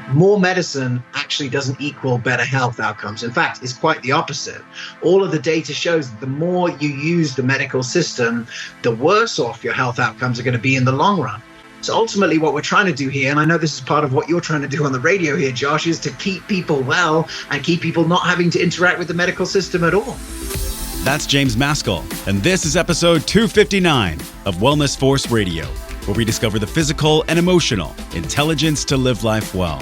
more medicine actually doesn't equal better health outcomes. In fact, it's quite the opposite. All of the data shows that the more you use the medical system, the worse off your health outcomes are going to be in the long run. So ultimately what we're trying to do here, and I know this is part of what you're trying to do on the radio here, Josh, is to keep people well and keep people not having to interact with the medical system at all. That's James Maskell, and this is episode 259 of Wellness Force Radio, where we discover the physical and emotional intelligence to live life well.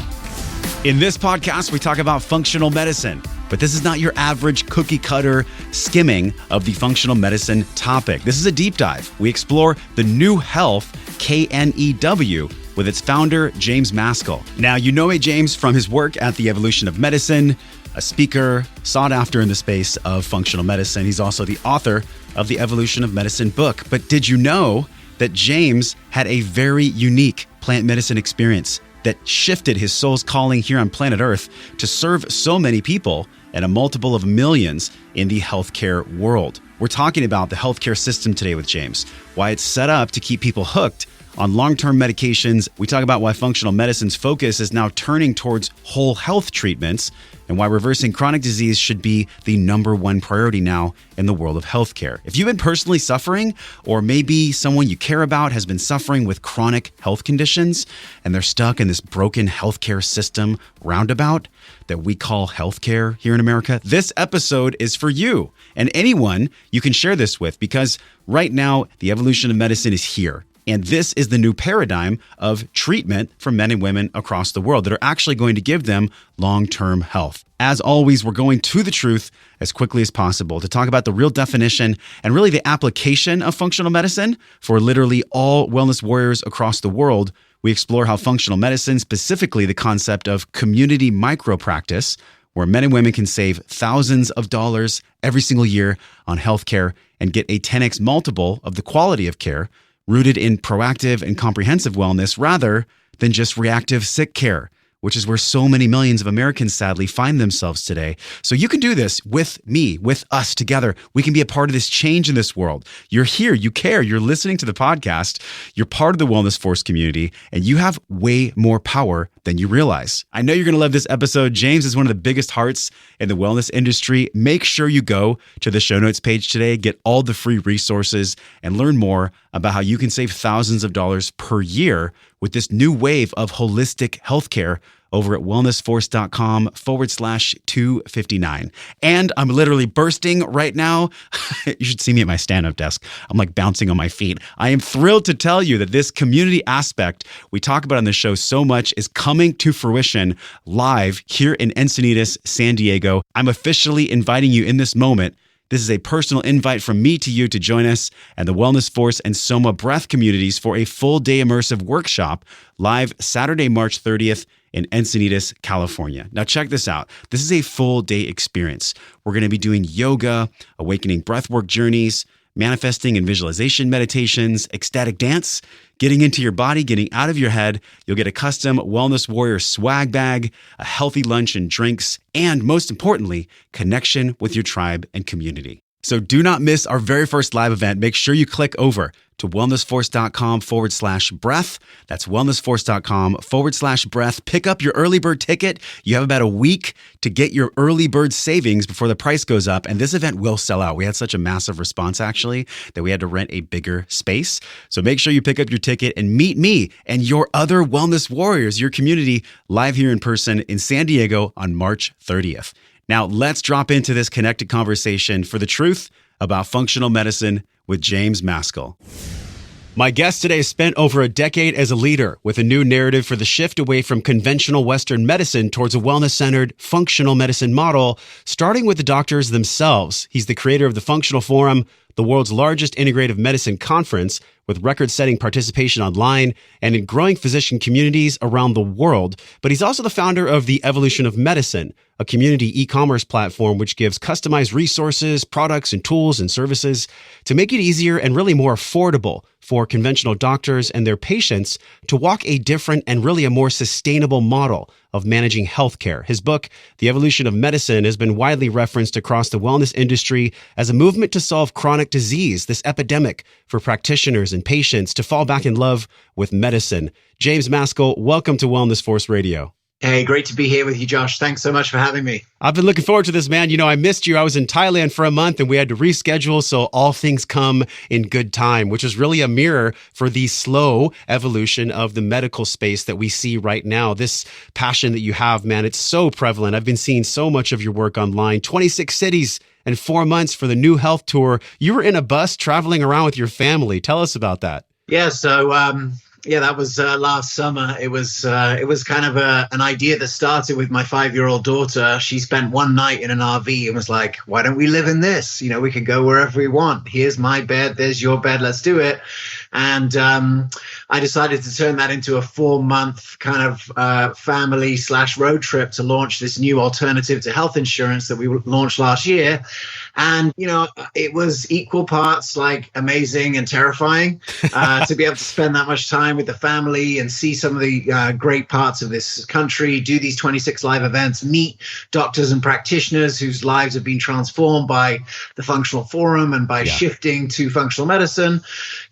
In this podcast, we talk about functional medicine, but this is not your average cookie cutter skimming of the functional medicine topic. This is a deep dive. We explore the new health, KNEW, with its founder, James Maskell. Now, you know James from his work at the Evolution of Medicine, a speaker sought after in the space of functional medicine. He's also the author of the Evolution of Medicine book. But did you know that James had a very unique plant medicine experience that shifted his soul's calling here on planet Earth to serve so many people and a multiple of millions in the healthcare world? We're talking about the healthcare system today with James, why it's set up to keep people hooked on long-term medications. We talk about why functional medicine's focus is now turning towards whole health treatments and why reversing chronic disease should be the number one priority now in the world of healthcare. If you've been personally suffering, or maybe someone you care about has been suffering with chronic health conditions and they're stuck in this broken healthcare system roundabout that we call healthcare here in America, this episode is for you and anyone you can share this with, because right now the evolution of medicine is here. And this is the new paradigm of treatment for men and women across the world that are actually going to give them long-term health. As always, we're going to the truth as quickly as possible to talk about the real definition and really the application of functional medicine for literally all wellness warriors across the world. We explore how functional medicine, specifically the concept of community micro-practice, where men and women can save thousands of dollars every single year on healthcare and get a 10x multiple of the quality of care, rooted in proactive and comprehensive wellness rather than just reactive sick care, which is where so many millions of Americans sadly find themselves today. So you can do this with me, with us together. We can be a part of this change in this world. You're here, you care, you're listening to the podcast, you're part of the Wellness Force community, and you have way more power than you realize. I know you're going to love this episode. James is one of the biggest hearts in the wellness industry. Make sure you go to the show notes page today, get all the free resources, and learn more about how you can save thousands of dollars per year with this new wave of holistic healthcare over at wellnessforce.com/259. And I'm literally bursting right now. You should see me at my stand-up desk. I'm like bouncing on my feet. I am thrilled to tell you that this community aspect we talk about on the show so much is coming to fruition live here in Encinitas, San Diego. I'm officially inviting you in this moment. This is a personal invite from me to you to join us and the Wellness Force and Soma Breath communities for a full-day immersive workshop live Saturday, March 30th in Encinitas, California. Now check this out. This is a full-day experience. We're going to be doing yoga, awakening breathwork journeys, manifesting and visualization meditations, ecstatic dance, getting into your body, getting out of your head. You'll get a custom Wellness Warrior swag bag, a healthy lunch and drinks, and most importantly, connection with your tribe and community. So do not miss our very first live event. Make sure you click over to wellnessforce.com/breath. That's wellnessforce.com/breath. Pick up your early bird ticket. You have about a week to get your early bird savings before the price goes up. And this event will sell out. We had such a massive response, actually, that we had to rent a bigger space. So make sure you pick up your ticket and meet me and your other wellness warriors, your community, live here in person in San Diego on March 30th. Now, let's drop into this connected conversation for the truth about functional medicine with James Maskell. My guest today spent over a decade as a leader with a new narrative for the shift away from conventional Western medicine towards a wellness-centered functional medicine model, starting with the doctors themselves. He's the creator of the Functional Forum, the world's largest integrative medicine conference, with record-setting participation online and in growing physician communities around the world. But he's also the founder of the Evolution of Medicine, a community e-commerce platform which gives customized resources, products, and tools and services to make it easier and really more affordable for conventional doctors and their patients to walk a different and really a more sustainable model of managing healthcare. His book, The Evolution of Medicine, has been widely referenced across the wellness industry as a movement to solve chronic disease, this epidemic for practitioners and patients to fall back in love with medicine. James Maskell, welcome to Wellness Force Radio. Hey, great to be here with you, Josh. Thanks so much for having me. I've been looking forward to this, man. I missed you. I was in Thailand for a month and we had to reschedule. So all things come in good time, which is really a mirror for the slow evolution of the medical space that we see right now. This passion that you have, man, it's so prevalent. I've been seeing so much of your work online. 26 cities and 4 months for the New Health Tour. You were in a bus traveling around with your family. Tell us about that. Yeah, so that was last summer. It was kind of an idea that started with my 5-year-old daughter. She spent one night in an RV and was like, "Why don't we live in this? We can go wherever we want. Here's my bed. There's your bed. Let's do it." And I decided to turn that into a 4-month kind of family/road trip to launch this new alternative to health insurance that we launched last year. And, it was equal parts like amazing and terrifying to be able to spend that much time with the family and see some of the great parts of this country, do these 26 live events, meet doctors and practitioners whose lives have been transformed by the Functional Forum and by shifting to functional medicine,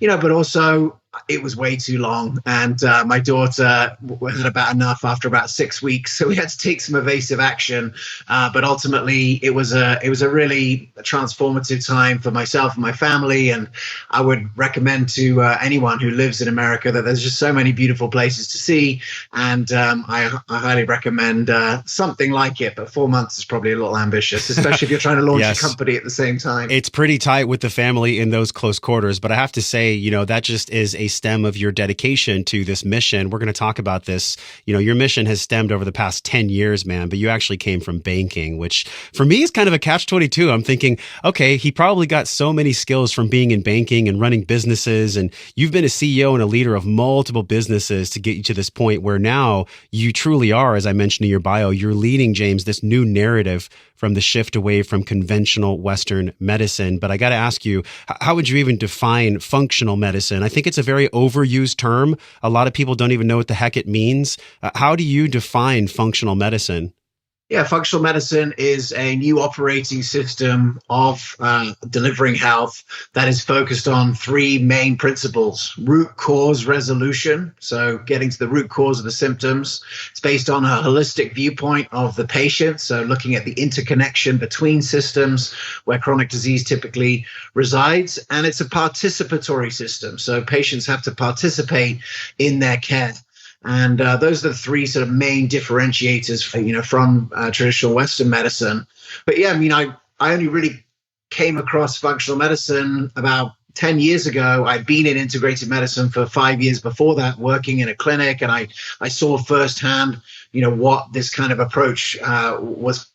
but also it was way too long. And my daughter had about enough after about 6 weeks. So we had to take some evasive action. But ultimately, it was a really transformative time for myself and my family. And I would recommend to anyone who lives in America that there's just so many beautiful places to see. And I highly recommend something like it. But 4 months is probably a little ambitious, especially if you're trying to launch a company at the same time. It's pretty tight with the family in those close quarters. But I have to say, that just is a stem of your dedication to this mission. We're going to talk about this. Your mission has stemmed over the past 10 years, man, but you actually came from banking, which for me is kind of a catch-22. I'm thinking, okay, he probably got so many skills from being in banking and running businesses. And you've been a CEO and a leader of multiple businesses to get you to this point where now you truly are, as I mentioned in your bio, you're leading, James, this new narrative from the shift away from conventional Western medicine. But I got to ask you, how would you even define functional medicine? I think it's a very overused term. A lot of people don't even know what the heck it means. How do you define functional medicine? Yeah, functional medicine is a new operating system of delivering health that is focused on 3 main principles: root cause resolution, so getting to the root cause of the symptoms. It's based on a holistic viewpoint of the patient, so looking at the interconnection between systems where chronic disease typically resides. And it's a participatory system, so patients have to participate in their care. And those are the 3 sort of main differentiators, from traditional Western medicine. But I only really came across functional medicine about 10 years ago. I'd been in integrated medicine for 5 years before that, working in a clinic, and I saw firsthand, what this kind of approach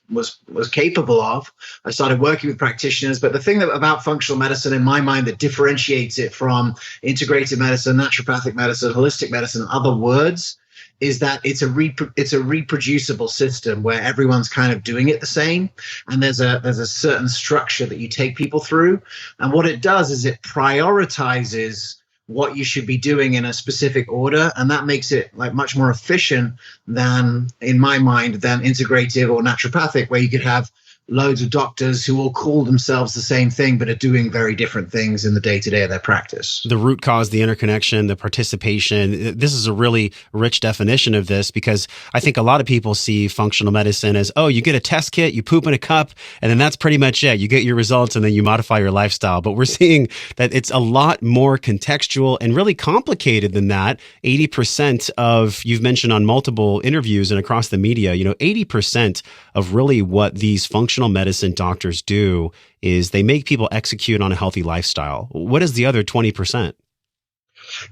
was capable of. I started working with practitioners, but the thing about functional medicine in my mind that differentiates it from integrated medicine, naturopathic medicine, holistic medicine, and other words, is that it's a reproducible system where everyone's kind of doing it the same, and there's a certain structure that you take people through. And what it does is it prioritizes what you should be doing in a specific order, and that makes it like much more efficient than, in my mind, than integrative or naturopathic, where you could have loads of doctors who all call themselves the same thing, but are doing very different things in the day-to-day of their practice. The root cause, the interconnection, the participation. This is a really rich definition of this, because I think a lot of people see functional medicine as, you get a test kit, you poop in a cup, and then that's pretty much it. You get your results and then you modify your lifestyle. But we're seeing that it's a lot more contextual and really complicated than that. 80% of, you've mentioned on multiple interviews and across the media, 80% of really what these functional medicine doctors do is they make people execute on a healthy lifestyle. What is the other 20%?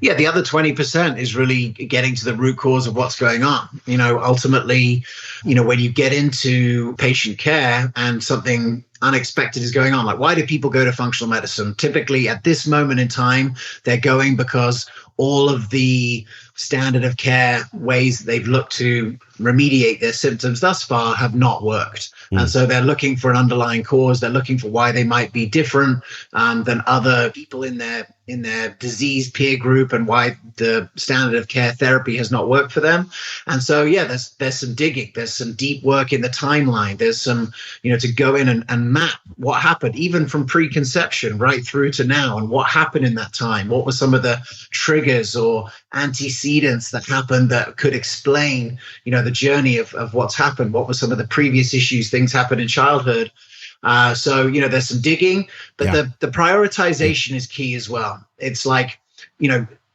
Yeah, the other 20% is really getting to the root cause of what's going on. Ultimately, when you get into patient care and something unexpected is going on, like why do people go to functional medicine? Typically at this moment in time, they're going because all of the standard of care ways they've looked to remediate their symptoms thus far have not worked. And so they're looking for an underlying cause. They're looking for why they might be different than other people in their disease peer group, and why the standard of care therapy has not worked for them. And so, there's some digging. There's some deep work in the timeline. There's some, to go in and map what happened, even from preconception right through to now, and what happened in that time. What were some of the triggers or antecedents antecedents that happened that could explain, the journey of what's happened. What were some of the previous issues, things happened in childhood? So, there's some digging, but the prioritization is key as well. It's like,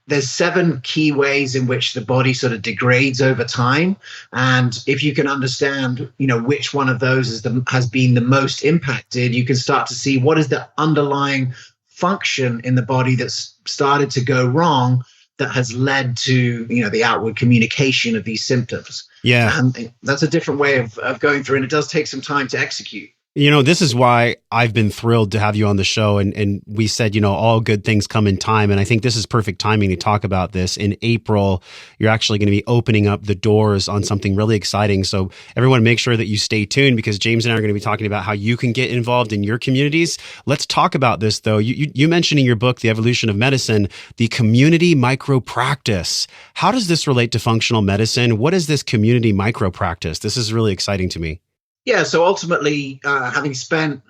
there's 7 key ways in which the body sort of degrades over time. And if you can understand, which one of those has been the most impacted, you can start to see what is the underlying function in the body that's started to go wrong that has led to, the outward communication of these symptoms. Yeah. And that's a different way of going through, and it does take some time to execute. This is why I've been thrilled to have you on the show. And we said, all good things come in time. And I think this is perfect timing to talk about this. In April, you're actually going to be opening up the doors on something really exciting. So everyone make sure that you stay tuned, because James and I are going to be talking about how you can get involved in your communities. Let's talk about this, though. You mentioned in your book, The Evolution of Medicine, the community micro-practice. How does this relate to functional medicine? What is this community micro-practice? This is really exciting to me. Yeah, so ultimately, having spent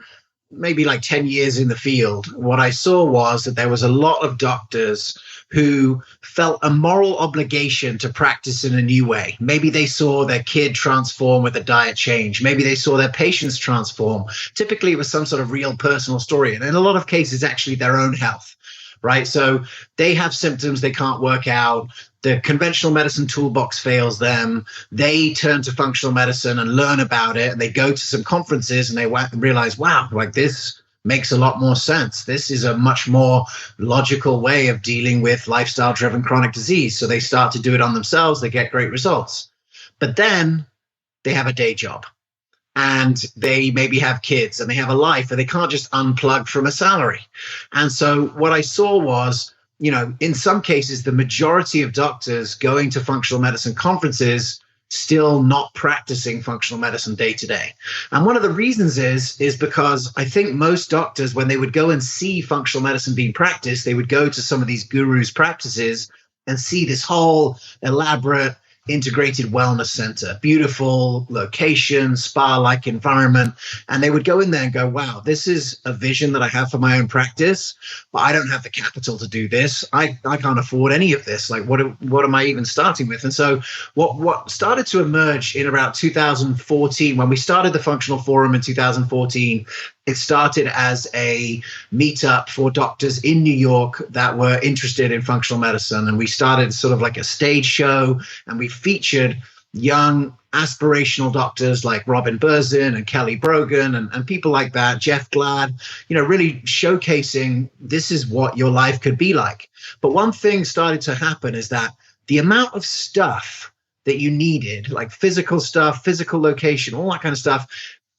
maybe like 10 years in the field, what I saw was that there was a lot of doctors who felt a moral obligation to practice in a new way. Maybe they saw their kid transform with a diet change. Maybe they saw their patients transform. Typically, it was some sort of real personal story. And in a lot of cases, actually their own health, right? So they have symptoms, they can't work out. The conventional medicine toolbox fails them. They turn to functional medicine and learn about it. And they go to some conferences and they realize, wow, like this makes a lot more sense. This is a much more logical way of dealing with lifestyle-driven chronic disease. So they start to do it on themselves. They get great results. But then they have a day job, and they maybe have kids, and they have a life, and they can't just unplug from a salary. And so what I saw was, in some cases, the majority of doctors going to functional medicine conferences still not practicing functional medicine day to day. And one of the reasons is because I think most doctors, when they would go and see functional medicine being practiced, they would go to some of these gurus' practices and see this whole elaborate integrated wellness center, beautiful location, spa-like environment. And they would go in there and go, wow, this is a vision that I have for my own practice, but I don't have the capital to do this. I can't afford any of this. Like, what am I even starting with? And so what started to emerge in about 2014, when we started the Functional Forum in 2014, it started as a meetup for doctors in New York that were interested in functional medicine. And we started sort of like a stage show, and we featured young aspirational doctors like Robin Berzin and Kelly Brogan and people like that, Jeff Glad, really showcasing this is what your life could be like. But one thing started to happen is that the amount of stuff that you needed, like physical stuff, physical location, all that kind of stuff,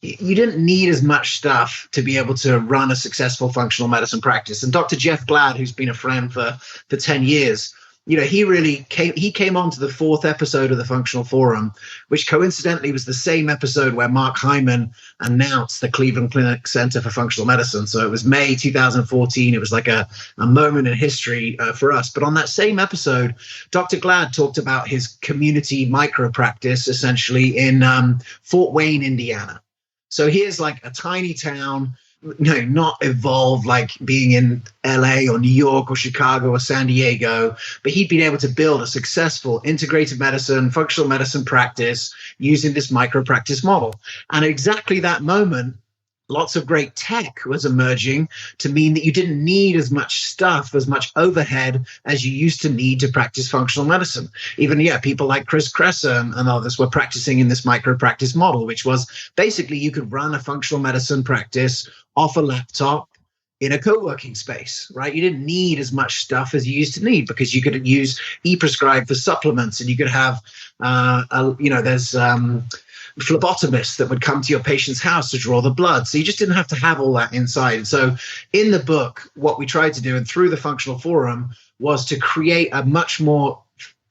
you didn't need as much stuff to be able to run a successful functional medicine practice. And Dr. Jeff Glad, who's been a friend for 10 years, he came on to the 4th episode of the Functional Forum, which coincidentally was the same episode where Mark Hyman announced the Cleveland Clinic Center for Functional Medicine. So it was May 2014. It was like a moment in history for us. But on that same episode, Dr. Glad talked about his community micro practice, essentially in Fort Wayne, Indiana. So here's like a tiny town, not evolved like being in LA or New York or Chicago or San Diego, but he'd been able to build a successful integrated medicine, functional medicine practice using this micro practice model. And at exactly that moment, lots of great tech was emerging to mean that you didn't need as much stuff, as much overhead as you used to need to practice functional medicine. Even, people like Chris Kresser and others were practicing in this micro practice model, which was basically you could run a functional medicine practice off a laptop in a co-working space, right? You didn't need as much stuff as you used to need, because you could use e-prescribe for supplements, and you could have, there's phlebotomists that would come to your patient's house to draw the blood. So you just didn't have to have all that inside. And so in the book, what we tried to do, and through the Functional Forum, was to create a much more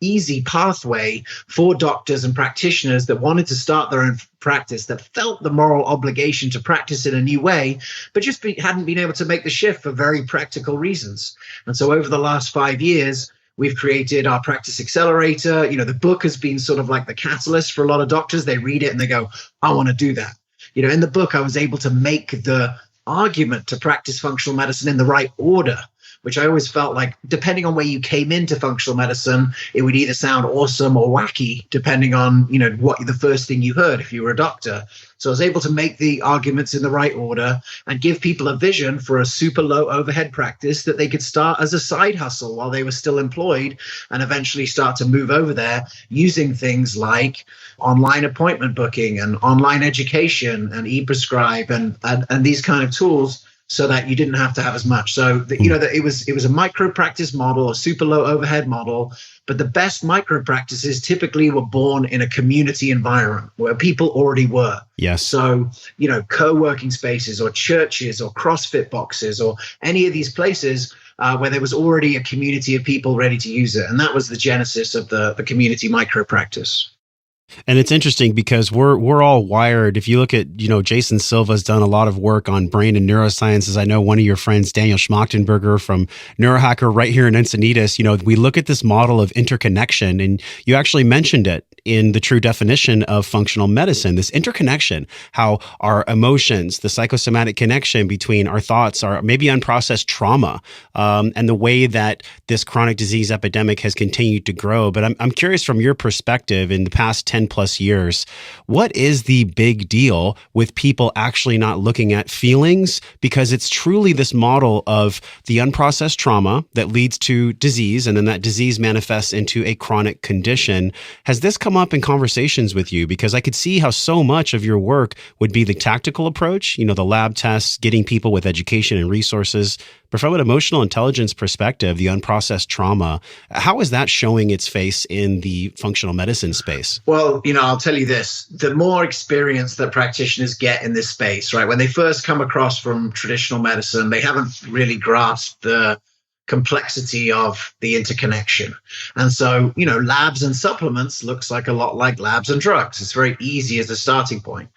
easy pathway for doctors and practitioners that wanted to start their own practice, that felt the moral obligation to practice in a new way, but just hadn't been able to make the shift for very practical reasons. And so over the last 5 years, we've created our Practice Accelerator. The book has been sort of like the catalyst for a lot of doctors. They read it and they go, I want to do that. In the book, I was able to make the argument to practice functional medicine in the right order, which I always felt like, depending on where you came into functional medicine, it would either sound awesome or wacky, depending on, what the first thing you heard if you were a doctor. So I was able to make the arguments in the right order and give people a vision for a super low overhead practice that they could start as a side hustle while they were still employed, and eventually start to move over there using things like online appointment booking and online education and e-prescribe and these kind of tools, so that you didn't have to have as much. So that it was a micro practice model, a super low overhead model. But the best micro practices typically were born in a community environment where people already were. Yes. So, co-working spaces or churches or CrossFit boxes or any of these places where there was already a community of people ready to use it. And that was the genesis of the community micro practice. And it's interesting because we're all wired. If you look at, Jason Silva's done a lot of work on brain and neurosciences. I know one of your friends, Daniel Schmachtenberger from Neurohacker right here in Encinitas, we look at this model of interconnection, and you actually mentioned it in the true definition of functional medicine, this interconnection, how our emotions, the psychosomatic connection between our thoughts, our maybe unprocessed trauma, and the way that this chronic disease epidemic has continued to grow. But I'm curious, from your perspective, in the past 10 plus years, what is the big deal with people actually not looking at feelings? Because it's truly this model of the unprocessed trauma that leads to disease, and then that disease manifests into a chronic condition. Has this come up in conversations with you? Because I could see how so much of your work would be the tactical approach, the lab tests, getting people with education and resources. But from an emotional intelligence perspective, the unprocessed trauma, how is that showing its face in the functional medicine space? Well, I'll tell you this, the more experience that practitioners get in this space, right, when they first come across from traditional medicine, they haven't really grasped the complexity of the interconnection. And so, labs and supplements looks like a lot like labs and drugs. It's very easy as a starting point.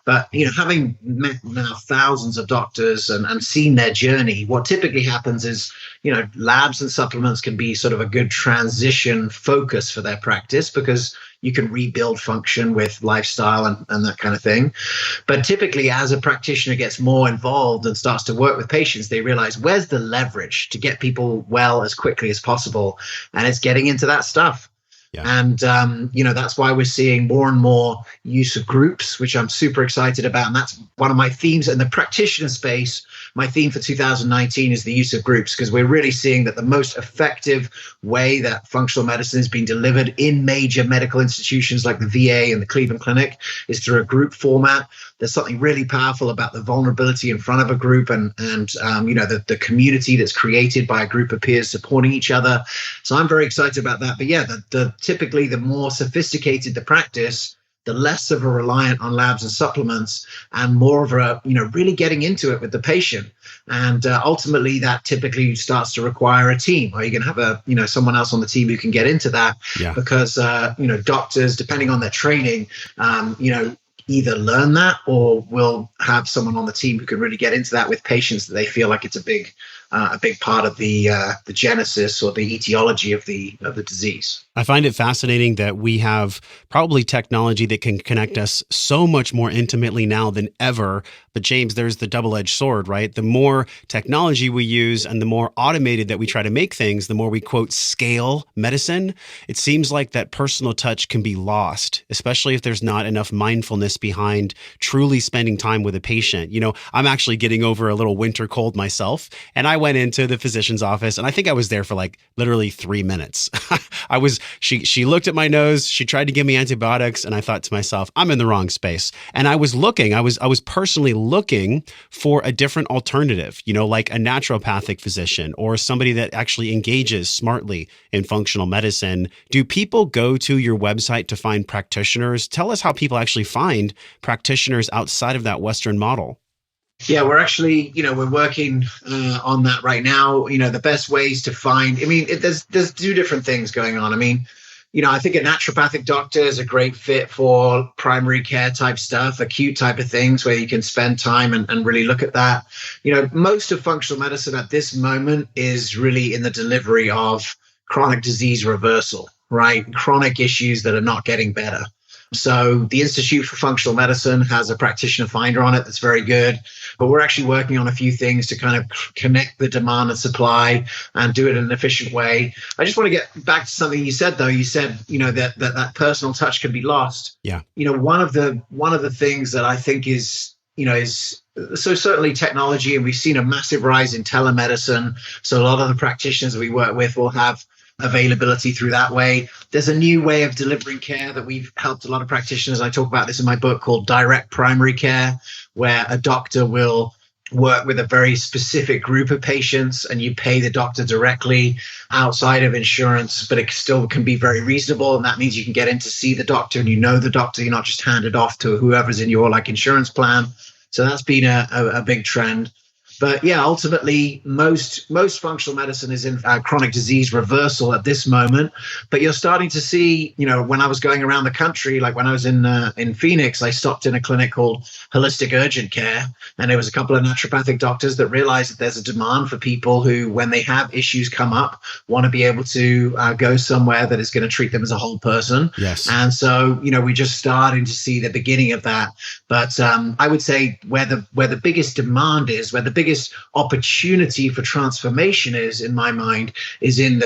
But, having met now thousands of doctors and seen their journey, what typically happens is, labs and supplements can be sort of a good transition focus for their practice, because you can rebuild function with lifestyle and that kind of thing. But typically, as a practitioner gets more involved and starts to work with patients, they realize, where's the leverage to get people well as quickly as possible? And it's getting into that stuff. Yeah. And, that's why we're seeing more and more use of groups, which I'm super excited about. And that's one of my themes in the practitioner space. My theme for 2019 is the use of groups, because we're really seeing that the most effective way that functional medicine is being delivered in major medical institutions like the VA and the Cleveland Clinic is through a group format. There's something really powerful about the vulnerability in front of a group and the community that's created by a group of peers supporting each other. So I'm very excited about that. But yeah, typically the more sophisticated the practice, the less of a reliant on labs and supplements, and more of a, really getting into it with the patient. And ultimately that typically starts to require a team, or you can have someone else on the team who can get into that. Yeah. Because, doctors, depending on their training, either learn that or will have someone on the team who can really get into that with patients that they feel like it's a big part of the genesis or the etiology of the disease. I find it fascinating that we have probably technology that can connect us so much more intimately now than ever. But James, there's the double-edged sword, right? The more technology we use and the more automated that we try to make things, the more we, quote, scale medicine. It seems like that personal touch can be lost, especially if there's not enough mindfulness behind truly spending time with a patient. I'm actually getting over a little winter cold myself, and I went into the physician's office, and I think I was there for like literally 3 minutes. She looked at my nose, she tried to give me antibiotics, and I thought to myself, I'm in the wrong space. And I was personally looking for a different alternative, like a naturopathic physician or somebody that actually engages smartly in functional medicine. Do people go to your website to find practitioners? Tell us how people actually find practitioners outside of that Western model. Yeah, we're actually, we're working on that right now. The best ways to find, there's two different things going on. I think a naturopathic doctor is a great fit for primary care type stuff, acute type of things where you can spend time and really look at that. Most of functional medicine at this moment is really in the delivery of chronic disease reversal, right? Chronic issues that are not getting better. So the Institute for Functional Medicine has a practitioner finder on it that's very good. But we're actually working on a few things to kind of connect the demand and supply and do it in an efficient way. I just want to get back to something you said, though. You said, that personal touch can be lost. Yeah. One of the things that I think is so certainly technology, and we've seen a massive rise in telemedicine. So a lot of the practitioners we work with will have availability through that way. There's a new way of delivering care that we've helped a lot of practitioners. I talk about this in my book called direct primary care, where a doctor will work with a very specific group of patients and you pay the doctor directly outside of insurance, but it still can be very reasonable. And that means you can get in to see the doctor and the doctor, you're not just handed off to whoever's in your insurance plan. So that's been a big trend. But yeah, ultimately, most functional medicine is in chronic disease reversal at this moment. But you're starting to see, when I was going around the country, like when I was in Phoenix, I stopped in a clinic called Holistic Urgent Care, and there was a couple of naturopathic doctors that realized that there's a demand for people who, when they have issues come up, want to be able to go somewhere that is going to treat them as a whole person. Yes. And so, we're just starting to see the beginning of that. But I would say where the biggest demand is, where the biggest opportunity for transformation is, in my mind, is in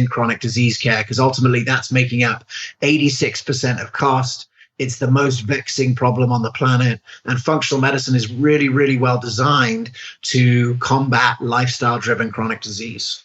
chronic disease care, because ultimately that's making up 86% of cost. It's the most vexing problem on the planet, and functional medicine is really, really well designed to combat lifestyle-driven chronic disease.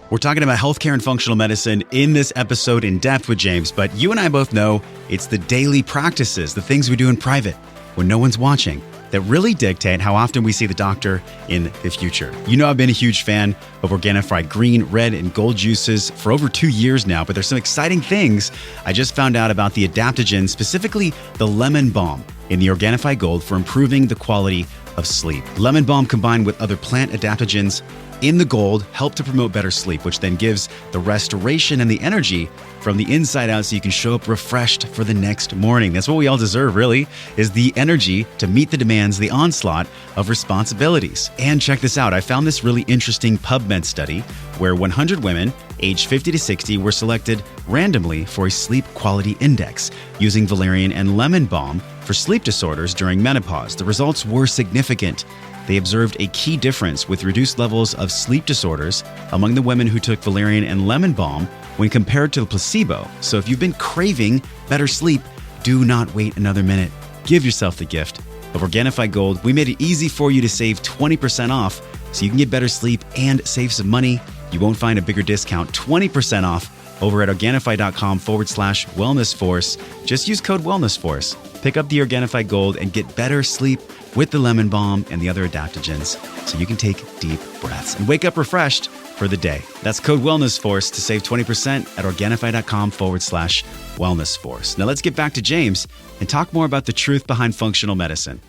We're talking about healthcare and functional medicine in this episode in depth with James, but you and I both know it's the daily practices, the things we do in private when no one's watching, that really dictate how often we see the doctor in the future. I've been a huge fan of Organifi green, red, and gold juices for over 2 years now, but there's some exciting things I just found out about the adaptogens, specifically the lemon balm in the Organifi Gold for improving the quality of sleep. Lemon balm combined with other plant adaptogens in the gold help to promote better sleep, which then gives the restoration and the energy from the inside out so you can show up refreshed for the next morning. That's what we all deserve, really, is the energy to meet the demands, the onslaught of responsibilities. And check this out. I found this really interesting PubMed study where 100 women aged 50 to 60 were selected randomly for a sleep quality index using valerian and lemon balm for sleep disorders during menopause. The results were significant. They observed a key difference with reduced levels of sleep disorders among the women who took valerian and lemon balm when compared to the placebo. So if you've been craving better sleep, do not wait another minute. Give yourself the gift of Organifi Gold. We made it easy for you to save 20% off so you can get better sleep and save some money. You won't find a bigger discount, 20% off over at Organifi.com/wellnessforce. Just use code wellnessforce. Pick up the Organifi Gold and get better sleep with the lemon balm and the other adaptogens so you can take deep breaths and wake up refreshed for the day. That's code wellnessforce to save 20% at Organifi.com/wellnessforce. Now let's get back to James and talk more about the truth behind functional medicine.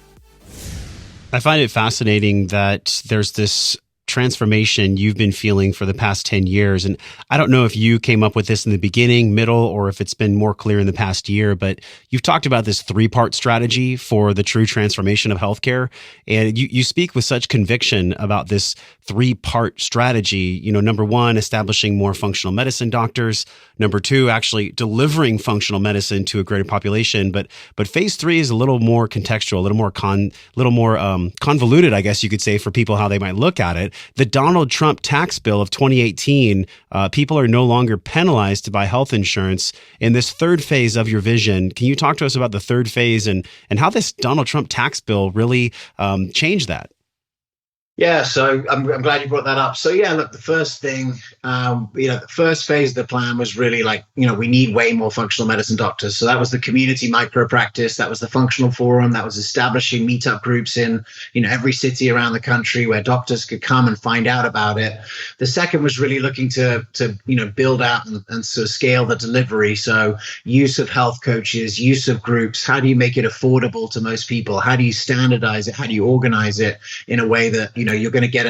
I find it fascinating that there's this transformation you've been feeling for the past 10 years. And I don't know if you came up with this in the beginning, middle, or if it's been more clear in the past year, but you've talked about this 3-part strategy for the true transformation of healthcare. And you speak with such conviction about this 3-part strategy. Number 1, establishing more functional medicine doctors. Number 2, actually delivering functional medicine to a greater population. But phase 3 is a little more contextual, a little more convoluted, I guess you could say, for people, how they might look at it. The Donald Trump tax bill of 2018, people are no longer penalized to buy health insurance. In this 3rd phase of your vision, can you talk to us about the 3rd phase and how this Donald Trump tax bill really changed that? Yeah, so I'm glad you brought that up. So yeah, look, the first thing, the first phase of the plan was really we need way more functional medicine doctors. So that was the community micro practice. That was the functional forum. That was establishing meetup groups in, every city around the country where doctors could come and find out about it. The second was really looking to build out and sort of scale the delivery. So use of health coaches, use of groups. How do you make it affordable to most people? How do you standardize it? How do you organize it in a way that, you're going to get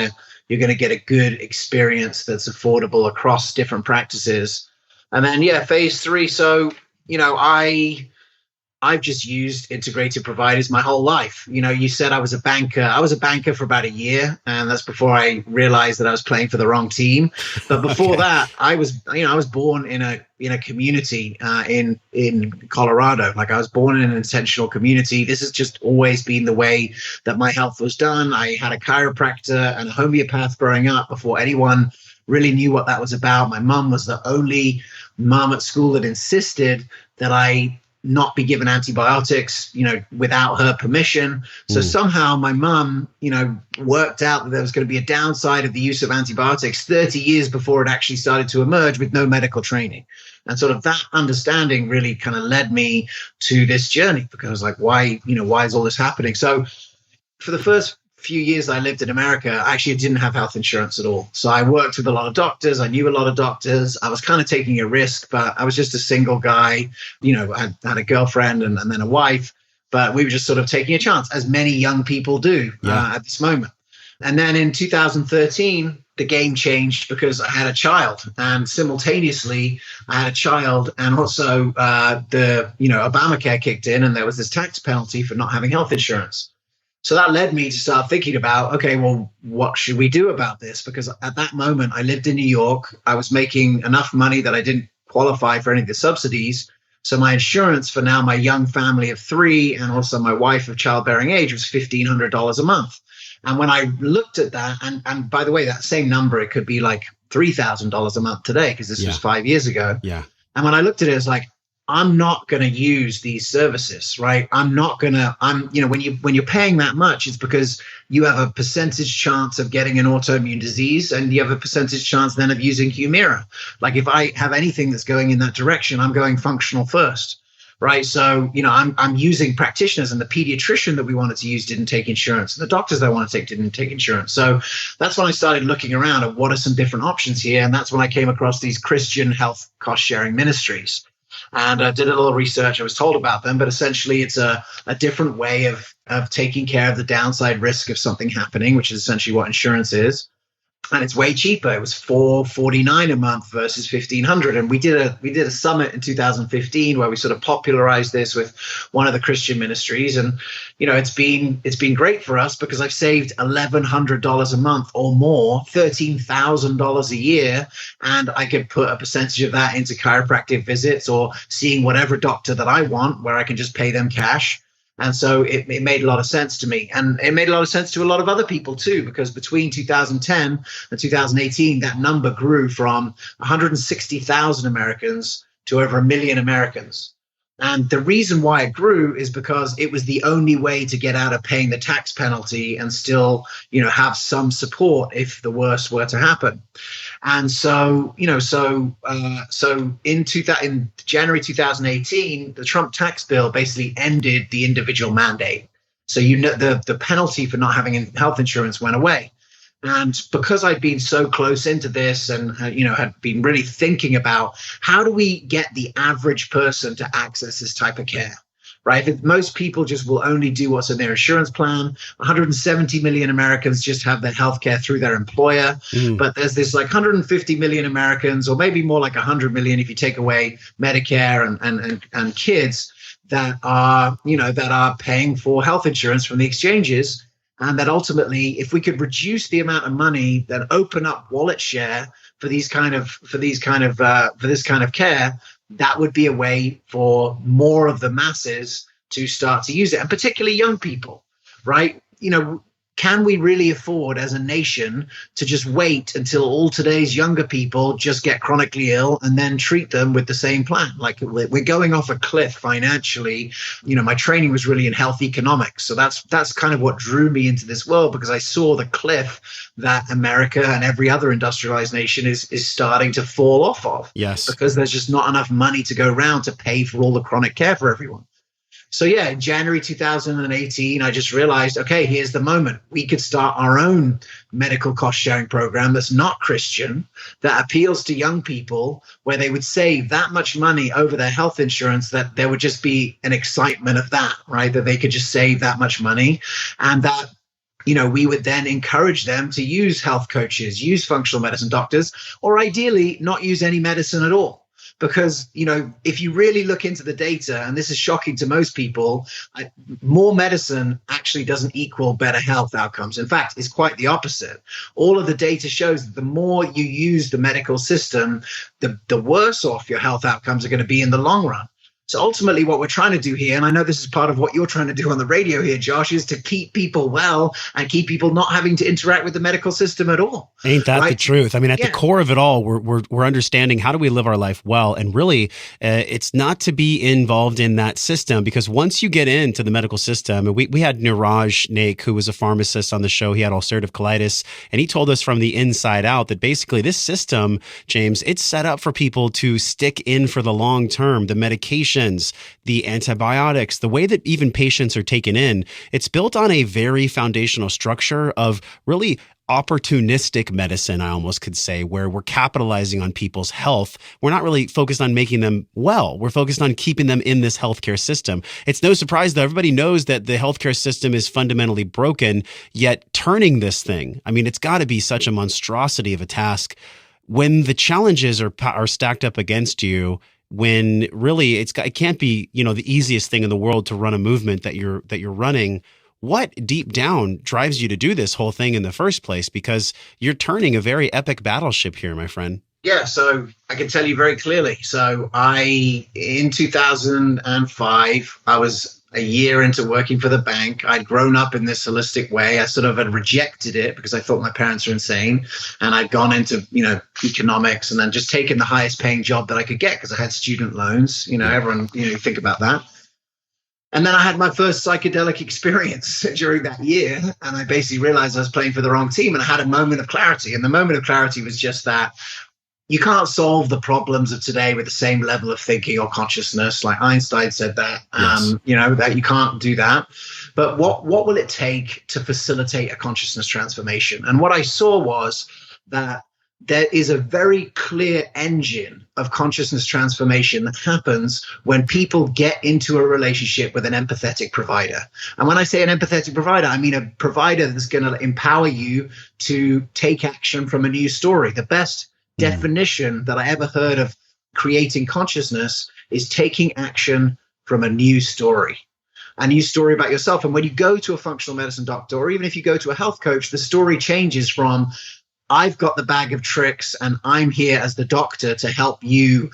a good experience that's affordable across different practices. And then phase 3. So I I've just used integrated providers my whole life. You said I was a banker. I was a banker for about a year, and that's before I realized that I was playing for the wrong team. But before that, I was born in a community in Colorado. Like, I was born in an intentional community. This has just always been the way that my health was done. I had a chiropractor and a homeopath growing up before anyone really knew what that was about. My mom was the only mom at school that insisted that I not be given antibiotics, without her permission. So somehow my mom, worked out that there was going to be a downside of the use of antibiotics 30 years before it actually started to emerge, with no medical training. And sort of that understanding really kind of led me to this journey, because I was like, why is all this happening? So for the first few years I lived in America, actually I didn't have health insurance at all. So I worked with a lot of doctors. I knew a lot of doctors. I was kind of taking a risk, but I was just a single guy. I had a girlfriend and then a wife, but we were just sort of taking a chance, as many young people do at this moment. And then in 2013, the game changed, because I had a child, and simultaneously I had a child, and also Obamacare kicked in, and there was this tax penalty for not having health insurance. So that led me to start thinking about, okay, well, what should we do about this? Because at that moment, I lived in New York. I was making enough money that I didn't qualify for any of the subsidies. So my insurance for now my young family of 3 and also my wife of childbearing age was $1,500 a month. And when I looked at that, and by the way, that same number, it could be like $3,000 a month today, because this was 5 years ago. Yeah. And when I looked at it, it was like, I'm not going to use these services, right? when you're paying that much, it's because you have a percentage chance of getting an autoimmune disease, and you have a percentage chance then of using Humira. Like, if I have anything that's going in that direction, I'm going functional first, right? So, I'm using practitioners, and the pediatrician that we wanted to use didn't take insurance, and the doctors that I wanted to take didn't take insurance. So that's when I started looking around at what are some different options here. And that's when I came across these Christian health cost sharing ministries. And I did a little research. I was told about them, but essentially it's a different way of taking care of the downside risk of something happening, which is essentially what insurance is. And it's way cheaper. It was $449 a month versus $1,500. And we did a summit in 2015 where we sort of popularized this with one of the Christian ministries. And it's been great for us, because I've saved $1,100 a month or more, $13,000 a year, and I could put a percentage of that into chiropractic visits or seeing whatever doctor that I want, where I can just pay them cash. And so it made a lot of sense to me, and it made a lot of sense to a lot of other people too, because between 2010 and 2018, that number grew from 160,000 Americans to over 1 million Americans. And the reason why it grew is because it was the only way to get out of paying the tax penalty and still, have some support if the worst were to happen. And so, in January 2018, the Trump tax bill basically ended the individual mandate. So, the penalty for not having health insurance went away. And because I'd been so close into this and, had been really thinking about how do we get the average person to access this type of care, right? If most people just will only do what's in their insurance plan. 170 million Americans just have their health care through their employer. But there's this like 150 million Americans, or maybe more like 100 million if you take away Medicare and kids, that are paying for health insurance from the exchanges. And that ultimately, if we could reduce the amount of money, then open up wallet share for this kind of care, that would be a way for more of the masses to start to use it, and particularly young people, right? Can we really afford as a nation to just wait until all today's younger people just get chronically ill and then treat them with the same plan? Like, we're going off a cliff financially. My training was really in health economics. So that's kind of what drew me into this world, because I saw the cliff that America and every other industrialized nation is starting to fall off of. Yes. Because there's just not enough money to go around to pay for all the chronic care for everyone. So yeah, in January 2018, I just realized, okay, here's the moment. We could start our own medical cost sharing program that's not Christian, that appeals to young people, where they would save that much money over their health insurance, that there would just be an excitement of that, right? That they could just save that much money, and that, we would then encourage them to use health coaches, use functional medicine doctors, or ideally not use any medicine at all. because, if you really look into the data, and this is shocking to most people, more medicine actually doesn't equal better health outcomes. In fact, it's quite the opposite. All of the data shows that the more you use the medical system, the worse off your health outcomes are going to be in the long run. So ultimately what we're trying to do here, and I know this is part of what you're trying to do on the radio here, Josh, is to keep people well and keep people not having to interact with the medical system at all. Ain't that the truth? I mean, at the core of it all, we're understanding how do we live our life well, and really, it's not to be involved in that system, because once you get into the medical system, and we had Niraj Naik, who was a pharmacist on the show. He had ulcerative colitis, and he told us from the inside out that basically this system, James, it's set up for people to stick in for the long term. The medication, the antibiotics, the way that even patients are taken in, it's built on a very foundational structure of really opportunistic medicine, I almost could say, where we're capitalizing on people's health. We're not really focused on making them well. We're focused on keeping them in this healthcare system. It's no surprise that everybody knows that the healthcare system is fundamentally broken, yet turning this thing, I mean, it's got to be such a monstrosity of a task when the challenges are stacked up against you, when really it can't be, the easiest thing in the world to run a movement that you're running. What deep down drives you to do this whole thing in the first place? Because you're turning a very epic battleship here, my friend. Yeah, so I can tell you very clearly. So in 2005, I was a year into working for the bank. I'd grown up in this holistic way. I sort of had rejected it because I thought my parents were insane. And I'd gone into, economics, and then just taken the highest paying job that I could get because I had student loans. Everyone, think about that. And then I had my first psychedelic experience during that year. And I basically realized I was playing for the wrong team. And I had a moment of clarity. And the moment of clarity was just that you can't solve the problems of today with the same level of thinking or consciousness. Like Einstein said that, yes. That you can't do that. But what will it take to facilitate a consciousness transformation? And what I saw was that there is a very clear engine of consciousness transformation that happens when people get into a relationship with an empathetic provider. And when I say an empathetic provider, I mean a provider that's going to empower you to take action from a new story. The best definition that I ever heard of creating consciousness is taking action from a new story about yourself. And when you go to a functional medicine doctor, or even if you go to a health coach, the story changes from I've got the bag of tricks and I'm here as the doctor to help you,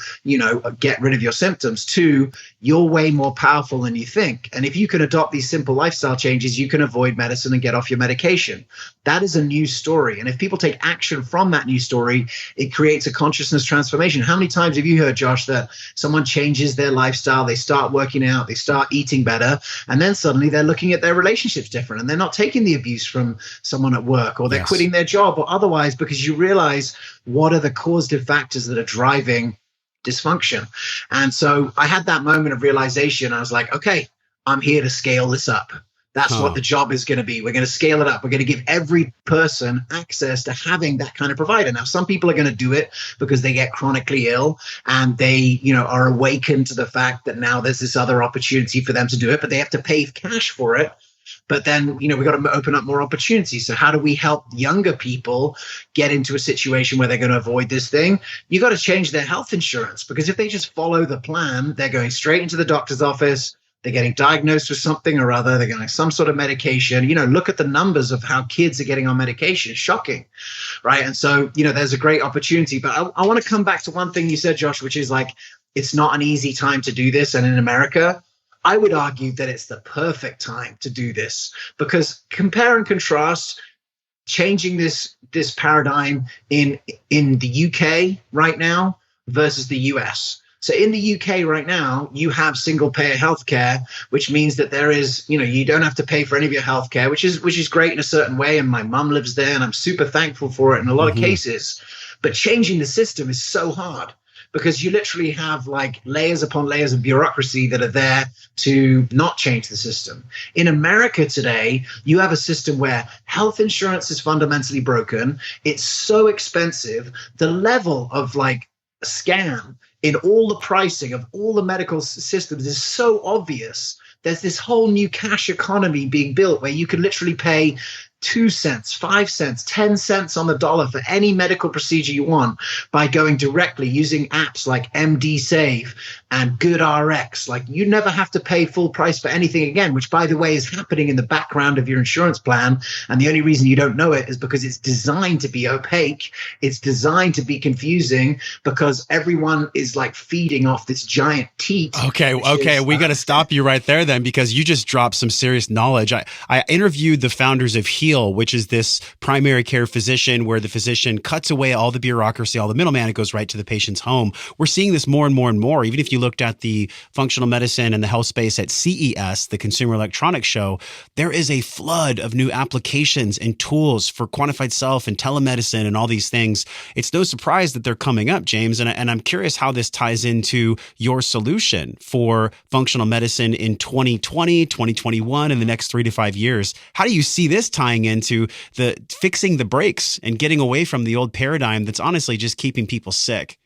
get rid of your symptoms, to you're way more powerful than you think. And if you can adopt these simple lifestyle changes, you can avoid medicine and get off your medication. That is a new story. And if people take action from that new story, it creates a consciousness transformation. How many times have you heard, Josh, that someone changes their lifestyle, they start working out, they start eating better, and then suddenly they're looking at their relationships different, and they're not taking the abuse from someone at work, or they're quitting their job or otherwise, because you realize what are the causative factors that are driving dysfunction. And so I had that moment of realization. I was like, okay, I'm here to scale this up. That's what the job is going to be. We're going to scale it up. We're going to give every person access to having that kind of provider. Now, some people are going to do it because they get chronically ill and they, are awakened to the fact that now there's this other opportunity for them to do it, but they have to pay cash for it. But then, we've got to open up more opportunities. So how do we help younger people get into a situation where they're going to avoid this thing? You got to change their health insurance, because if they just follow the plan, they're going straight into the doctor's office. They're getting diagnosed with something or other. They're getting some sort of medication. Look at the numbers of how kids are getting on medication. It's shocking, right? And so, there's a great opportunity. But I want to come back to one thing you said, Josh, which is like, it's not an easy time to do this. And in America, I would argue that it's the perfect time to do this, because compare and contrast changing this paradigm in the UK right now versus the US. So in the UK right now, you have single payer healthcare, which means that there is, you don't have to pay for any of your healthcare, which is great in a certain way. And my mum lives there and I'm super thankful for it in a lot of cases. But changing the system is so hard, because you literally have like layers upon layers of bureaucracy that are there to not change the system. In America today, you have a system where health insurance is fundamentally broken. It's so expensive. The level of like scam in all the pricing of all the medical systems is so obvious. There's this whole new cash economy being built where you can literally pay 2 cents, 5 cents, 10 cents on the dollar for any medical procedure you want by going directly using apps like MD Save and GoodRx. Like, you never have to pay full price for anything again, which, by the way, is happening in the background of your insurance plan. And the only reason you don't know it is because it's designed to be opaque. It's designed to be confusing because everyone is like feeding off this giant teat. Okay. We got to stop you right there then, because you just dropped some serious knowledge. I interviewed the founders of HEAL, which is this primary care physician where the physician cuts away all the bureaucracy, all the middleman. It goes right to the patient's home. We're seeing this more and more and more. Even if you looked at the functional medicine and the health space at CES, the Consumer Electronics Show, there is a flood of new applications and tools for quantified self and telemedicine and all these things. It's no surprise that they're coming up, James. And I'm curious how this ties into your solution for functional medicine in 2020, 2021, and the next 3 to 5 years. How do you see this tying into the fixing the brakes and getting away from the old paradigm that's honestly just keeping people sick?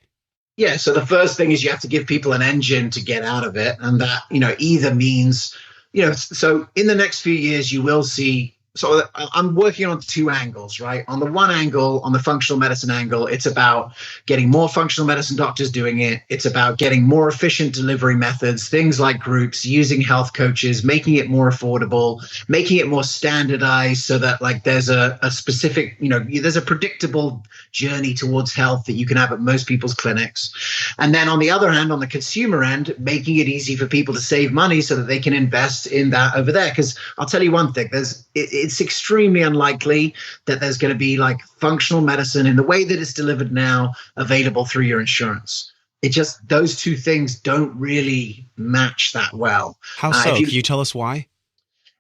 Yeah, so the first thing is you have to give people an engine to get out of it. And that, either means, so in the next few years, you will see. So I'm working on 2 angles, right? On the one angle, on the functional medicine angle, it's about getting more functional medicine doctors doing it. It's about getting more efficient delivery methods, things like groups, using health coaches, making it more affordable, making it more standardized so that like there's a specific, there's a predictable journey towards health that you can have at most people's clinics. And then on the other hand, on the consumer end, making it easy for people to save money so that they can invest in that over there. Because I'll tell you one thing, it's extremely unlikely that there's going to be like functional medicine in the way that it's delivered now available through your insurance. It just, those 2 things don't really match that well. How so? Can you tell us why?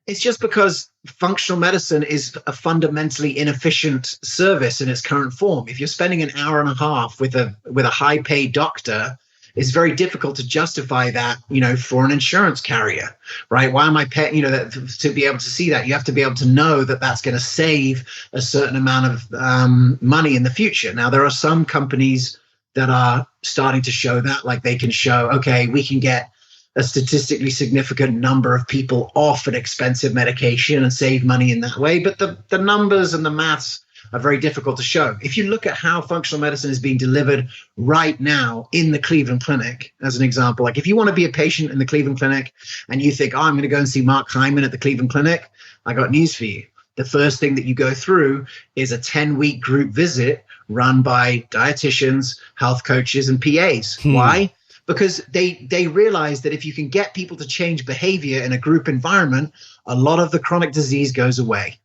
It's just because functional medicine is a fundamentally inefficient service in its current form. If you're spending an hour and a half with a high paid doctor, it's very difficult to justify that, for an insurance carrier, right? Why am I paying, to be able to see that? You have to be able to know that that's going to save a certain amount of money in the future. Now, there are some companies that are starting to show that, like they can show, okay, we can get a statistically significant number of people off an expensive medication and save money in that way. But the numbers and the maths are very difficult to show. If you look at how functional medicine is being delivered right now in the Cleveland Clinic, as an example, like if you want to be a patient in the Cleveland Clinic and you think, I'm going to go and see Mark Hyman at the Cleveland Clinic, I got news for you. The first thing that you go through is a 10-week group visit run by dietitians, health coaches, and PAs. Why? Because they realize that if you can get people to change behavior in a group environment, a lot of the chronic disease goes away.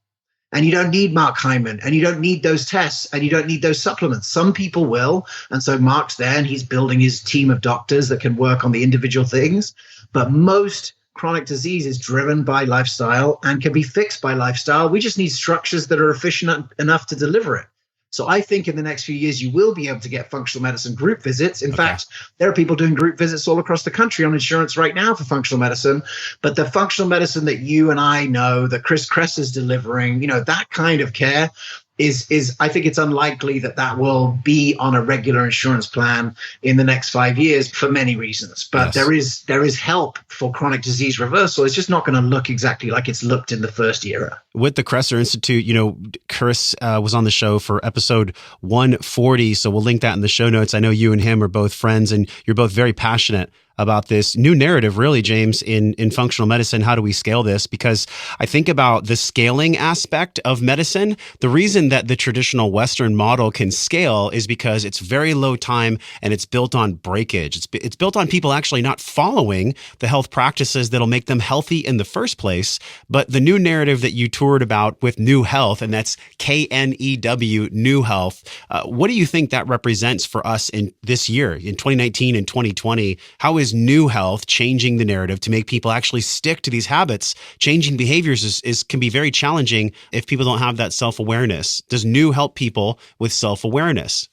And you don't need Mark Hyman, and you don't need those tests, and you don't need those supplements. Some people will. And so Mark's there and he's building his team of doctors that can work on the individual things. But most chronic disease is driven by lifestyle and can be fixed by lifestyle. We just need structures that are efficient enough to deliver it. So I think in the next few years, you will be able to get functional medicine group visits. In fact, there are people doing group visits all across the country on insurance right now for functional medicine. But the functional medicine that you and I know, that Chris Kress is delivering, that kind of care is I think it's unlikely that will be on a regular insurance plan in the next 5 years for many reasons. But yes, there is help for chronic disease reversal. It's just not going to look exactly like it's looked in the first era. With the Kresser Institute, Chris was on the show for episode 140. So we'll link that in the show notes. I know you and him are both friends and you're both very passionate about this new narrative, really, James, in functional medicine. How do we scale this? Because I think about the scaling aspect of medicine. The reason that the traditional Western model can scale is because it's very low time and it's built on breakage. It's built on people actually not following the health practices that'll make them healthy in the first place. But the new narrative that you toured about with New Health, and that's KNEW, New Health, what do you think that represents for us in this year, in 2019 and 2020? How is New Health changing the narrative to make people actually stick to these habits? Changing behaviors can be very challenging if people don't have that self-awareness. Does New help people with self-awareness?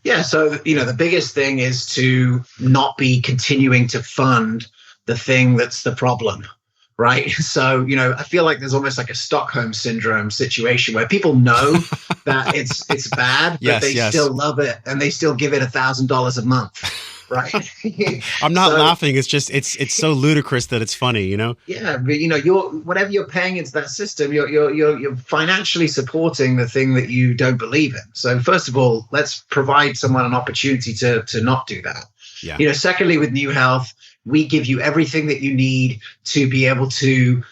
Yeah, so the biggest thing is to not be continuing to fund the thing that's the problem, right? So, I feel like there's almost like a Stockholm syndrome situation where people know that it's bad, but they still love it and they still give it $1,000 a month. right? I'm not laughing. It's just, it's so ludicrous that it's funny, you know? Yeah, but whatever you're paying into that system, you're financially supporting the thing that you don't believe in. So first of all, let's provide someone an opportunity to not do that. Yeah. Secondly, with New Health, we give you everything that you need to be able to,